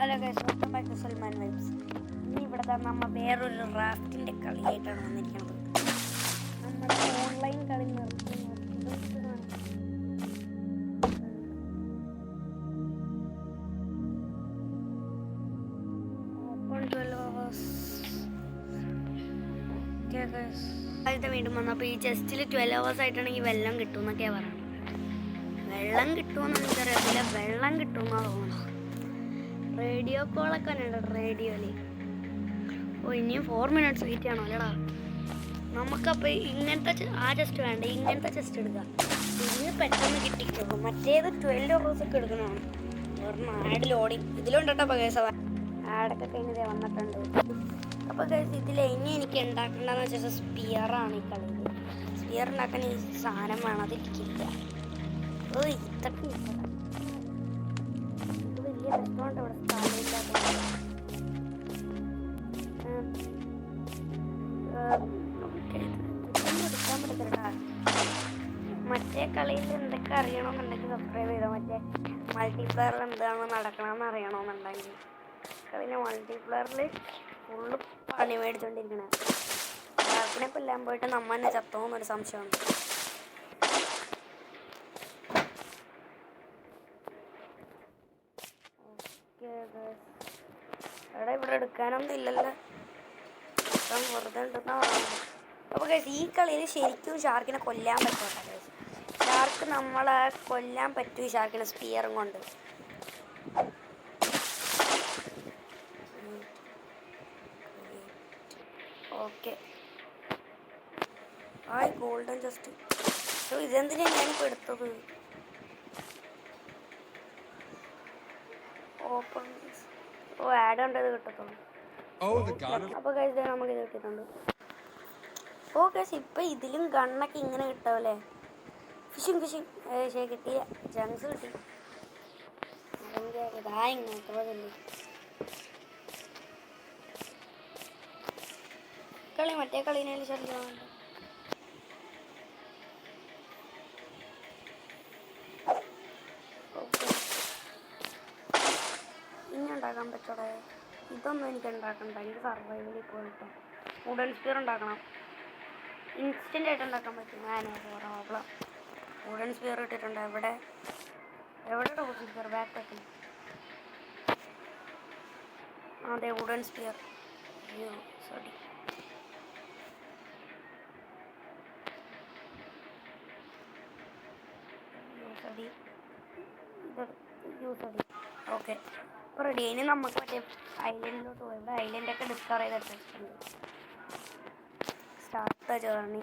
Hello guys, welcome back to Salman vibes. ഇനി ഇവിടെ നമ്മൾ വേറൊരു റാഫ്റ്റിൻ്റെ കളിയായിട്ടാണ് വന്നിരിക്കുന്നത്. നമ്മുടെ ഓൺലൈൻ കളി നിർത്തി വീണ്ടും വന്നപ്പോൾ ഈ ചെസ്റ്റിൽ 12 hours ആയിട്ടാണെങ്കിൽ വെള്ളം കിട്ടും എന്നൊക്കെയാണ് പറയുന്നത്. വെള്ളം കിട്ടുമെന്ന് എനിക്കറിയത്തില്ല, വെള്ളം കിട്ടുമെന്നാണ് തോന്നുന്നത്. റേഡിയോ കോളൊക്കെ ഉണ്ട് റേഡിയോയിൽ. ഇനിയും 4 minutes വെയിറ്റ് ചെയ്യണോ അല്ലേടാ. നമുക്കപ്പോൾ ഇങ്ങനത്തെ ആ ചെസ്റ്റ് വേണ്ട, ഇങ്ങനത്തെ ചെസ്റ്റ് എടുക്കാം. ഇതിന് പെട്ടെന്ന് കിട്ടിക്കോളും. മറ്റേത് 12 hours ഒക്കെ എടുക്കണമാണ്. ഒരെണ്ണം ആഡ് ലോഡിങ് ഇതിലുണ്ടോ കേസ്. ആഡൊക്കെ കഴിഞ്ഞതേ വന്നിട്ടുണ്ട്. അപ്പോൾ കേസ് ഇതിൽ ഇനി എനിക്ക് ഉണ്ടാക്കേണ്ടതെന്ന് വെച്ചാൽ സ്പിയറാണ് ഈ കളിയിൽ. സ്പിയർ ഉണ്ടാക്കാൻ ഈ സാധനം വേണം, അതിരിക്കില്ല. ഇതൊക്കെ വലിയ പ്രശ്നമുണ്ട് ഇവിടെ സ്ഥലമില്ലാത്ത. എടുക്കാൻ പറ്റത്തില്ല. മറ്റേ കളിയിൽ എന്തൊക്കെ അറിയണമെന്നുണ്ടെങ്കിൽ സബ്സ്ക്രൈബ് ചെയ്താൽ. മറ്റേ മൾട്ടിപ്ലെയറിൽ എന്താണ് നടക്കണമെന്ന് അറിയണമെന്നുണ്ടെങ്കിൽ കളിൻ്റെ മൾട്ടിപ്ലെയറിൽ ഫുള്ള് പണി മേടിച്ചുകൊണ്ടിരിക്കണേ. ഡാർക്കിനെ കൊല്ലാൻ പോയിട്ട് നമ്മ തന്നെ ചത്തോന്നൊരു സംശയമുണ്ട്. എടാ ഇവിടെ എടുക്കാനൊന്നും ഇല്ലല്ലോ, വെറുതെ ഉണ്ടെന്നാ പറയുന്നത്. അപ്പോൾ ഗൈസ് ഈ കളിയിൽ ശരിക്കും ഷാർക്കിനെ കൊല്ലാൻ പറ്റുമോ ഗൈസ്? ഷാർക്ക് നമ്മളെ കൊല്ലാൻ പറ്റും ഈ ഷാർക്കിനെ സ്പിയറും കൊണ്ട്. Okay golden just. ഇതെന്തിനാണ് ഞാനിപ്പോൾ എടുത്തത്? ഓപ്പൺ ആഡ് ഉണ്ടത് കിട്ടത്തുള്ളൂ. അപ്പോൾ കഴിച്ച് നമുക്ക് ഇത് കിട്ടിയിട്ടുണ്ട്. കേസ് ഇപ്പം ഇതിലും ഗണ്ണൊക്കെ ഇങ്ങനെ കിട്ടാവല്ലേ. ഫിഷിങ് പക്ഷേ കിട്ടിയ ജങ്സ് കിട്ടി. ഇതാ ഇങ്ങോട്ടുള്ളതല്ലേ കളി. മറ്റേ കളീനേലും ശല്യമുണ്ട്. ഇനി ഉണ്ടാക്കാൻ പറ്റോടെ? ഇതൊന്നും എനിക്ക് ഉണ്ടാക്കണ്ട. എനിക്ക് സർവൈവലിൽ പോയിട്ട് വുഡൻ സ്പിയർ ഉണ്ടാക്കണം. ഇൻസ്റ്റൻ്റ് ആയിട്ട് ഉണ്ടാക്കാൻ പറ്റും. പ്രോബ്ലം വുഡൻ സ്പിയർ ഇട്ടിട്ടുണ്ട്. എവിടെയുടെ വുഡൻ സ്പിയർ? ബാക്ക്. അതെ വുഡൻ സ്പിയർ. അയ്യോ സോറി. ഓക്കെ ഇപ്പോൾ റെഡി. ഇനി നമുക്ക് മറ്റേ ഐലൻഡിലോട്ട് പോയി. ഇവിടെ ഐലൻഡൊക്കെ ഡിസ്കവർ ചെയ്തിട്ടുണ്ട്. Start journey.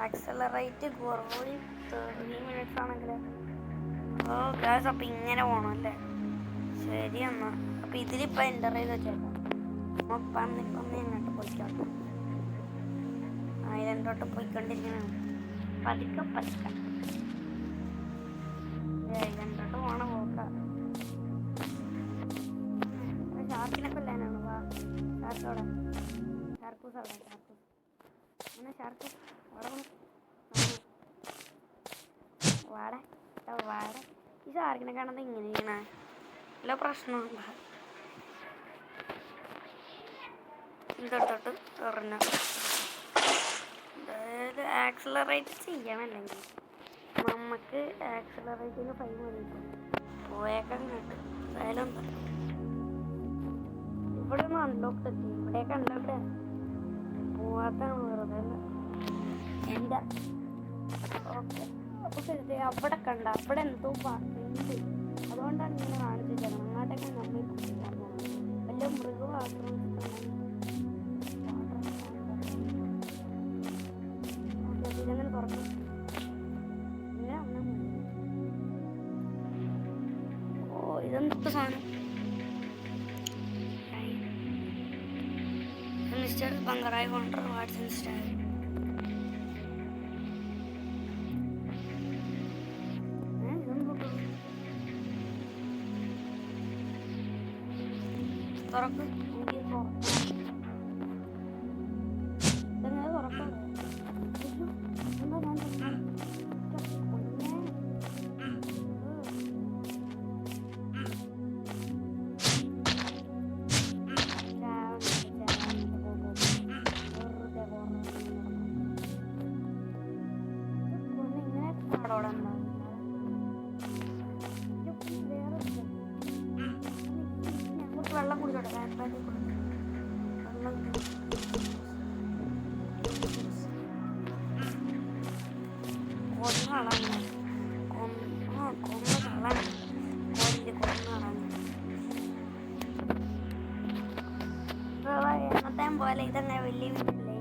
ആക്സലറേറ്റ് കുറവ് 30 minutes ആണെങ്കിൽ ഗ്യാസ്. അപ്പം ഇങ്ങനെ പോകണം അല്ലേ? ശരി എന്നാൽ അപ്പം ഇതിലിപ്പോൾ എൻ്റർ ചെയ്ത് വെച്ചേക്കാം. ഇപ്പം ഇങ്ങോട്ട് പോയിക്കോട്ടെ. ഐലൻഡോട്ട് പോയിക്കൊണ്ടിരിക്കണം. പതുക്കെ ഐലൻഡോട്ട് പോകണം. ഷാർക്കിനെ കൊല്ലാനാണ്. വാ ഷാർക്കോടെ. ഷാർക്കൂസ് അവിടെ. അങ്ങനെ ഷാർക്ക് വാട. ഈ ഷാർക്കിനെ കാണുന്നത് ഇങ്ങനെയാണ്. വല്ല പ്രശ്നമുണ്ട്. ഇതൊട്ട് എറിഞ്ഞ അതായത് ആക്സിലറേറ്റ് ചെയ്യണമല്ലെങ്കിൽ നമുക്ക് ആക്സിലറേറ്റിന് 5 മതി. പോയേക്കാൻ കേട്ട് എന്തായാലും ഇവിടെ ഒന്നും അൺലോക്ക് എത്തി. ഇവിടെയൊക്കെ അൺലോക്ക്ഡ് പോവാത്താണ് വെറുതെ എൻ്റെ. ഓക്കെ അപ്പോൾ അവിടെ കണ്ട അവിടെ എന്തോ ഉണ്ട്. അതുകൊണ്ടാണ് ഇങ്ങനെ കാണിച്ചു തരണം. അങ്ങോട്ടൊക്കെ നമ്മൾ വല്ല മൃഗവും ആക്രമിച്ചിട്ടാണ്. ഇതങ്ങനെ തുറക്കും. ഇങ്ങനെ വന്നാൽ മതി. ഇതെന്തൊക്കെ സാധനം? Mr. Bangarai wonder what's in style. തുറക്ക്. അവിടെ വെള്ളം കുടിച്ചോട്ടെ വെള്ളം എന്നത്തെ പോലെ ഇതങ്ങനെ വലിയ വീട്ടിലേ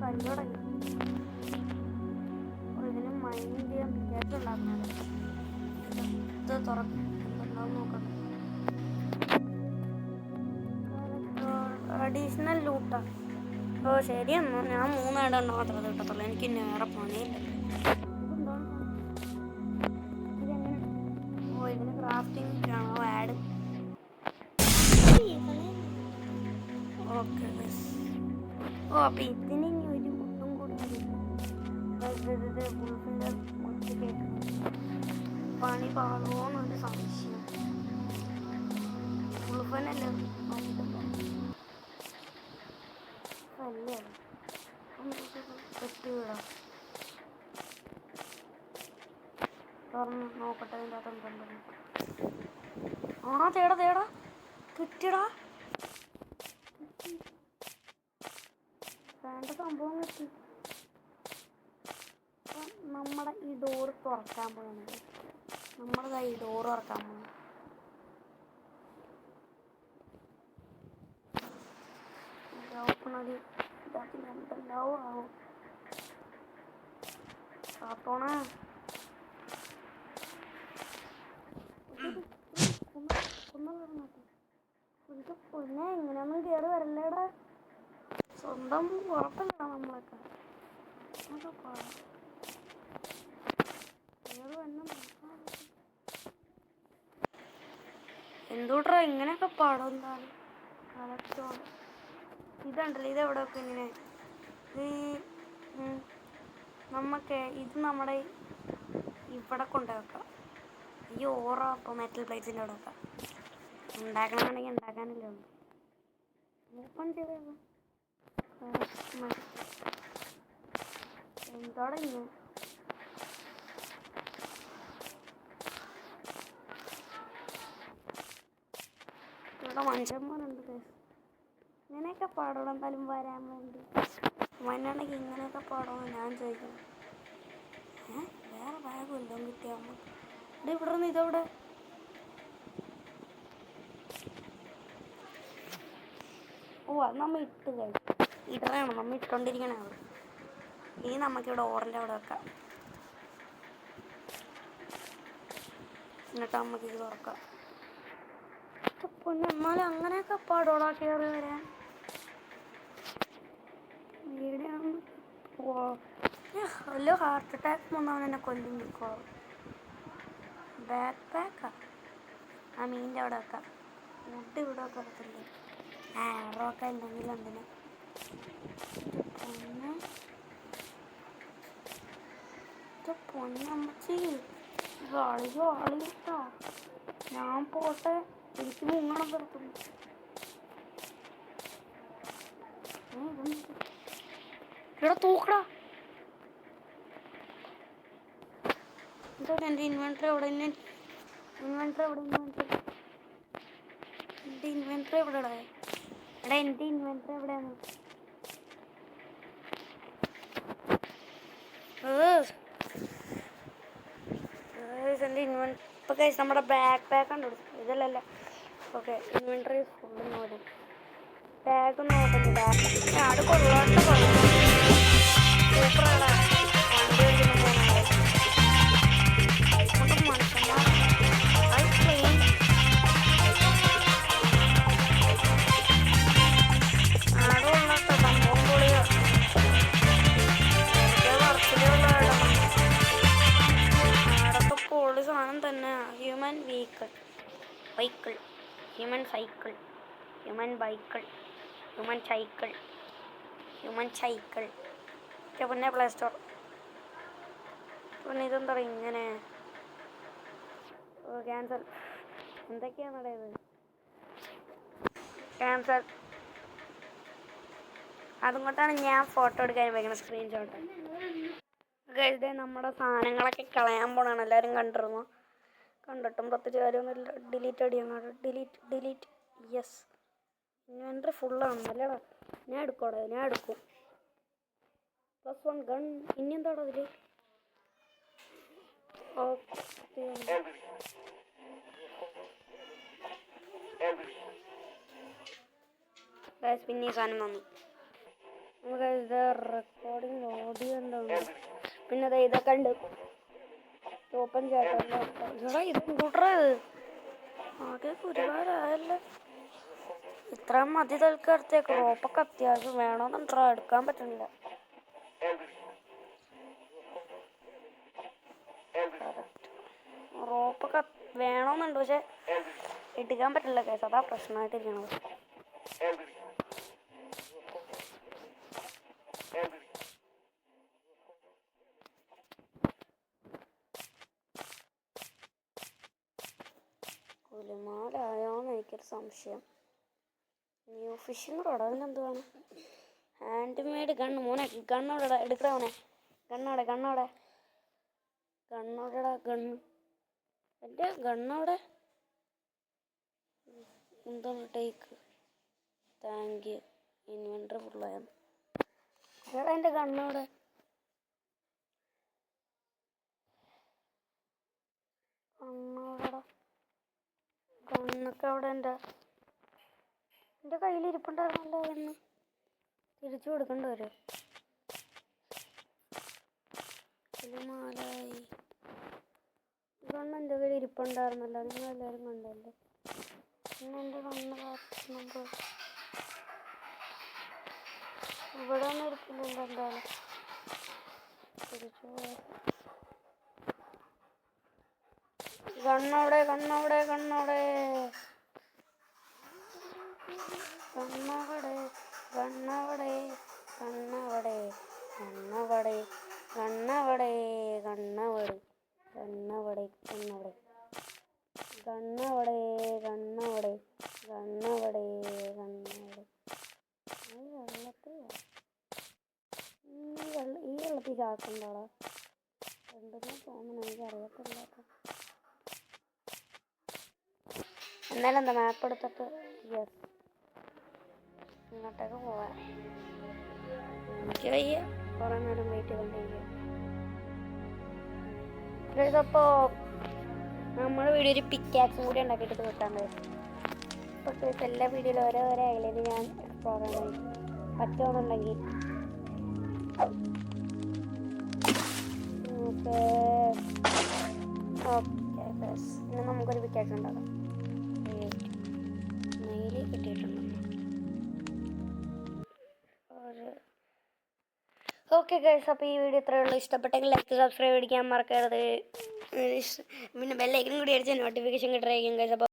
കല്ലുടങ്ങി ഇതിന് മൈൻഡ് ചെയ്യാൻ വിചാരിച്ചുണ്ടാക്കുന്നത് ഇത് തുറക്കും എന്തുണ്ടാവും നോക്കട്ടെ. അഡീഷണൽ ലൂട്ടാ. ഓ ശരിയെന്നോ ഞാൻ 3 ഇടം മാത്രമേ കിട്ടത്തുള്ളൂ. എനിക്ക് ഇനി വേറെ പണിയില്ല. ഇതെങ്ങനെ? ഓ ഇതിന് ക്രാഫ്റ്റിംഗ് ആണോ ആഡ്? ഓക്കെ ഓ അപ്പം ഇതിന് ഇനി ഒരു മുട്ടും കൂടി ബുൾഫിൻ്റെ മുട്ട് കേൾക്കണം. പണി പാകുമോന്നൊരു സംശയം. ബുൾഫനല്ലേ അല്ലേ പെട്ടുവിടാം. തുറന്ന് നോക്കട്ടെ അതിൻ്റെ അകത്ത് എന്തുണ്ടെന്ന്. ആ തേടാ തേടാ കിട്ടിയടാ. വേണ്ട സംഭവം കിട്ടി. നമ്മുടെ ഈ ഡോറ് തുറക്കാൻ പോകുന്നത് നമ്മളതാ ഈ ഡോറ് തുറക്കാൻ പോകുന്നത്. ഓപ്പണൊരു ഇതാക്കി എന്തെല്ലാവോ ആവും കാത്തോണ. പിന്നെ എങ്ങനെയൊന്നും കയറി വരല്ലേടാ. സ്വന്തം ഉറപ്പല്ല നമ്മളൊക്കെ. എന്തൂട്രാ ഇങ്ങനെയൊക്കെ പാടം എന്താണ് കലക്ടോണ്. ഇതുണ്ടല്ലോ ഇതെവിടെയൊക്കെ ഇങ്ങനെ നമുക്ക് ഇത് നമ്മുടെ ഇവിടെ കൊണ്ടുവെക്കാം. ഈ ഓറോ അപ്പോൾ മെറ്റൽ പ്ലേറ്റ്സിൻ്റെ അവിടെ വെക്കാം. ഉണ്ടാക്കണമെന്നുണ്ടെങ്കിൽ ഉണ്ടാക്കാനില്ല ഒന്ന് ഓപ്പൺ ചെയ്തേക്കാം. എന്തോടെ ഇങ്ങനെ ഇവിടെ മനുഷ്യന്മാരുണ്ട്. ഇങ്ങനെയൊക്കെ പാടണം എന്തായാലും വരാൻ വേണ്ടി. മണ്ണാണെങ്കിൽ ഇങ്ങനെയൊക്കെ പാടണം ഞാൻ ചോദിക്കുന്നു. വേറെ ബാഗ് വല്ലതും കിട്ടിയാൽ നമുക്ക് ഇവിടെ നിന്ന് ഇതവിടെ. ഓ അത് നമ്മൾ ഇട്ട് കഴിയും. ഇടണം നമ്മൾ ഇട്ടുകൊണ്ടിരിക്കണേ. അവിടെ ഇനി നമുക്കിവിടെ ഓറിൻ്റെ അവിടെ വെക്കാം. എന്നിട്ട് നമുക്ക് ഇത് തുറക്കാം. പിന്നെ എന്നാലും അങ്ങനെയൊക്കെ പാടോടാ കയറി വരാൻ. വല്ല ഹാർട്ട് അറ്റാക്ക് വന്നവൻ എന്നെ കൊല്ലും മിക്കവാറും. ബാക്ക് പാക്കാ ആ മീനിൻ്റെ അവിടെ വെക്കാം. ഫുഡ് ഇവിടെ ഒക്കെ വെക്കണ്ടേ. ആറൊക്കെ ഉണ്ടെങ്കിൽ എന്തിനാ പൊന്നമ്മച്ചി കളിയോ ആളിട്ടോ. ഞാൻ പോട്ടെ എനിക്ക് മുങ്ങണം കിടക്കുന്നു. ഇവിടെ തൂക്കടാ. എന്താ എൻ്റെ ഇൻവെൻറ്ററി എവിടെ? ഇൻവെൻറ്ററി എവിടെ? എൻ്റെ ഇൻവെൻറ്ററി എവിടെടാ? എടാ എൻ്റെ ഇൻവെൻറ്ററി എവിടെയാണ്? എൻ്റെ ഇൻവെൻറ്ററി ഇപ്പോൾ കഴിച്ച് നമ്മുടെ ബാക്ക് പാക്ക് ഉണ്ട്. ഇതല്ലല്ല. ഓക്കെ ഇൻവെൻറ്ററി ഫുള്ള് നോടി ബാഗ് നോക്കുന്നു. ബാഗ് അത് കൊള്ളാത്ത സൂപ്പറാണ്. വണ്ടി വയ്ക്കുന്ന പോകുന്നത് മനുഷ്യന്മാർ ഐസ്ക്രീം ആടെ ഉള്ളട്ടോ സംഭവം പൊളിയോ. വർക്കിലുള്ള ആടൊക്കെ പൊളി സാധനം തന്നെ. Human vehicle human cycle human bicycle human cycle പിന്നെ പ്ലേ സ്റ്റോർ. പിന്നെ ഇതെന്താ പറയുക ഇങ്ങനെ ക്യാൻസൽ എന്തൊക്കെയാണെന്നടേ ഇത്. ക്യാൻസൽ അതുകൊണ്ടാണ് ഞാൻ ഫോട്ടോ എടുക്കാൻ വയ്ക്കുന്ന സ്ക്രീൻഷോട്ട്. ഗൈസ് നമ്മുടെ സാധനങ്ങളൊക്കെ കളയാൻ പോണാണ്. എല്ലാവരും കണ്ടിരുന്നു. കണ്ടിട്ടും പ്രത്യേകിച്ച് കാര്യമൊന്നുമില്ല. ഡിലീറ്റ് അടിയാണ്. Delete yes. ഇൻവെൻ്ററി ഫുള്ളാണ് അല്ലേടാ. ഞാൻ എടുക്കും. +1 ഗൺ. ഇനി എന്താടാ അതിൽ? ഓക്കെ ഗൈസ് പിന്നെ ഈ സാധനം വന്നു. റെക്കോർഡിങ് ഓഡിയോ എന്താണ്? പിന്നെ അതെ ഇതൊക്കെ ഉണ്ട്. ഓപ്പൺ ചേട്ടാ ഇത് കൂട്ടറ ആകെ ഒരുപാടായല്ലോ. ഇത്രയും മതി തൽക്കാലത്തേക്ക്. റോപ്പൊക്കെ അത്യാവശ്യം വേണമെന്നുണ്ടോ? എടുക്കാൻ പറ്റുന്നില്ല. റോപ്പൊക്കെ വേണമെന്നുണ്ട്, പക്ഷെ എടുക്കാൻ പറ്റില്ല കേസ്. അതാ പ്രശ്നമായിട്ടിരിക്കണത്. കുലുമാലായോന്ന് എനിക്കൊരു സംശയം. ന്യൂ ഫിഷിംഗ് റോഡ് അതിനെന്തുവാണ്? Hand made gun. മോനെ ഗണ്ണോടെ എടുക്കടാ മോനെ. ഗണ്ണോടെടാ ഗണ്ണ്. എൻ്റെ ഗണ്ണോടെ എന്താണ്? ടേക്ക്. Thank you. ഇൻവെൻ്ററി ഫുള്ളായിരുന്നു. എടാ എൻ്റെ ഗണ്ണോടെ. ഗണ്ണൊക്കെ അവിടെ എൻ്റെ കയ്യിലിരിപ്പുണ്ടായിരുന്നല്ലോ. ഗണ്ണ് തിരിച്ചു കൊടുക്കണ്ട വരും. മാലായി ഗണ്ണ് എൻ്റെ കയ്യിൽ ഇരിപ്പുണ്ടായിരുന്നല്ലോ. നിങ്ങളെല്ലാവരും കണ്ടല്ലേ. പിന്നെ എൻ്റെ ഗണ്ണ് കാട്ടുന്നുണ്ട്. ഇവിടെ ഒന്നും ഇരിക്കുന്നുണ്ട്. എന്തായാലും തിരിച്ചു പോയാൽ ഗണ്ണവിടെ. ഈ വെള്ളത്തിൽ ചാക്കണ്ടാളോ എന്തെങ്കിലും തോന്നണം. എനിക്കറിയത്തില്ല. എന്നാലും എന്താ മാപ്പ് എടുത്തിട്ട് യെസ് ഇങ്ങോട്ടേക്ക് പോവാൻ. എനിക്ക് വയ്യ. കുറേ നേരം വെയിറ്റ് ചെയ്തുകൊണ്ടിരിക്കുക. അപ്പോൾ നമ്മുടെ വീഡിയോ ഒരു പിക്കാക്സും കൂടി ഉണ്ടാക്കിയിട്ട് തീർക്കാണ്ട്. അപ്പോൾ എല്ലാ വീഡിയോയിലും ഓരോ ഐലൻഡ് ഞാൻ എക്സ്പ്ലോർ ചെയ്യണം. പറ്റുമെന്നുണ്ടെങ്കിൽ ഓക്കെ ഇനി നമുക്കൊരു പിക്കാക്സ് ഉണ്ടാക്കാം. മെയിലിൽ കിട്ടിയിട്ടുണ്ടോ? ഓക്കെ ഗൈസ്, അപ്പോൾ ഈ വീഡിയോ ഇത്രയേ ഉള്ളൂ. ഇഷ്ടപ്പെട്ടെങ്കിൽ ലൈക്ക് സബ്സ്ക്രൈബ് അടിക്കാൻ മറക്കരുത്. പിന്നെ ബെല്ലൈക്കനും കൂടി അടിച്ചാൽ നോട്ടിഫിക്കേഷൻ കിട്ടുമായിരിക്കും ഗൈസ്. അപ്പോൾ